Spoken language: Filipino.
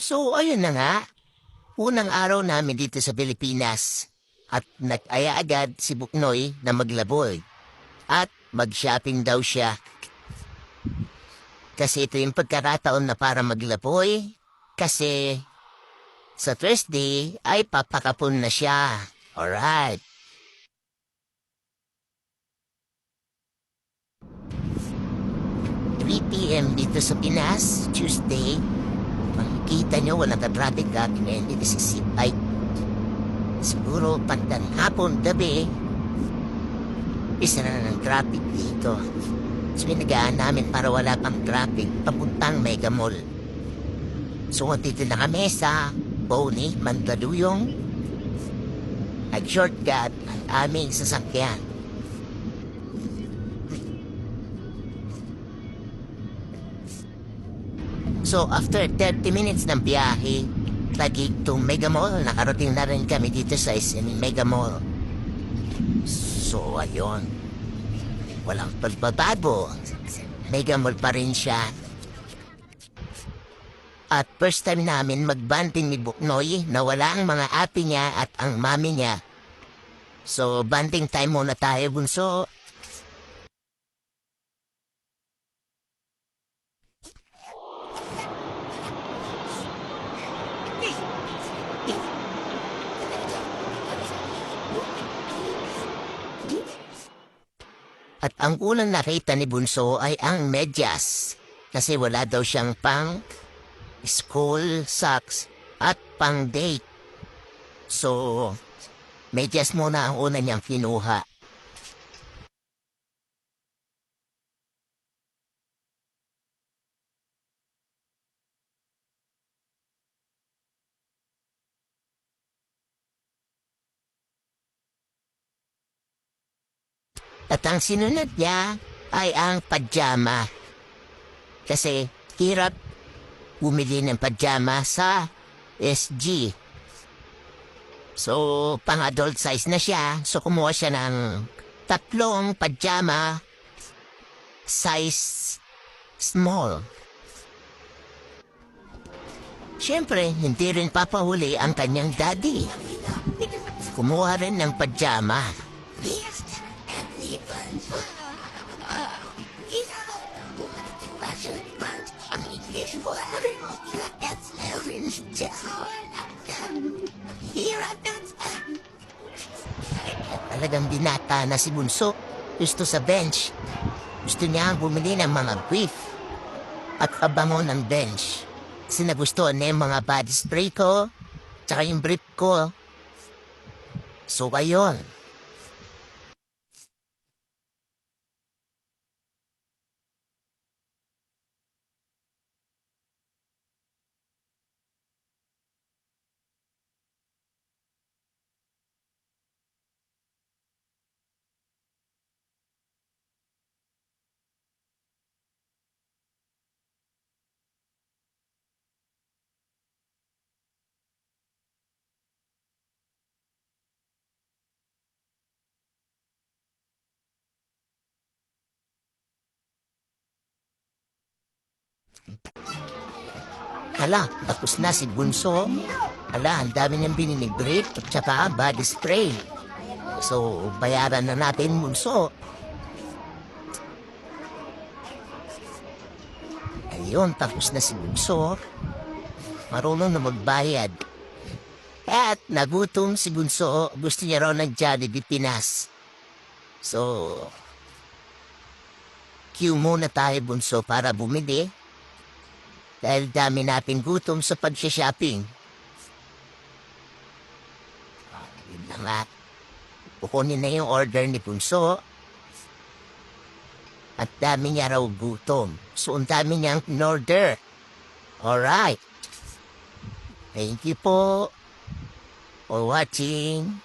So, ayun na nga. Unang araw namin dito sa Pilipinas. At nag-aya agad si Buknoy na maglaboy. At mag-shopping daw siya. Kasi ito yung pagkakataon na para maglaboy. Kasi sa Thursday ay papakapon na siya. Alright. 3 p.m. dito sa Pinas, Tuesday. Makikita nyo walang ka-traffic at hindi nasisipay. Siguro pagdan hapon, gabi, isa na ng traffic dito. So pinagaan namin para wala pang traffic papuntang Mega Mall. So dito na kami sa Boni, Mandaluyong. Nag-shortcut ang aming sasakyan. So after 30 minutes ng biyahe, lagi itong Mega Mall, nakarating na rin kami dito sa Mega Mall. So ayun, walang pagbabago. Mega Mall pa rin siya. At first time namin magbanding ni Buknoy na wala ang mga api niya at ang mami niya. So banding time muna tayo, bunso. At ang unang nakita ni Bunso ay ang medyas. Kasi wala daw siyang pang school socks at pang date. So, medyas muna ang una niyang kinuha. At ang sinunod niya ay ang pajama. Kasi hirap bumili ng pajama sa SG. So, pang-adult size na siya. So, kumuha siya ng 3 pajama size small. Siyempre, hindi rin papahuli ang kanyang daddy. Kumuha rin ng pajama. Talagang binata na si Bunso. Gusto sa bench. Gusto niya bumili ng mga brief at kabango ng bench. Sinagustuhan niya yung mga body spray ko tsaka yung brief ko. So, ayun. Hala, tapos na si Bunso. Hala, ang dami niyang binili brief at saka body spray. So, bayaran na natin, Bunso. Ayun, tapos na si Bunso. Marunong na magbayad. At nagutom si Bunso. Gusto niya raw ng Jollibee Pinas. So, queue muna tayo, Bunso, para bumili. Dahil dami natin gutom sa pag-shopping. Yun na nga. Kukunin na yung order ni Bunso. At dami niya raw gutom. So, ang dami niyang in-order. Alright. Thank you po for watching.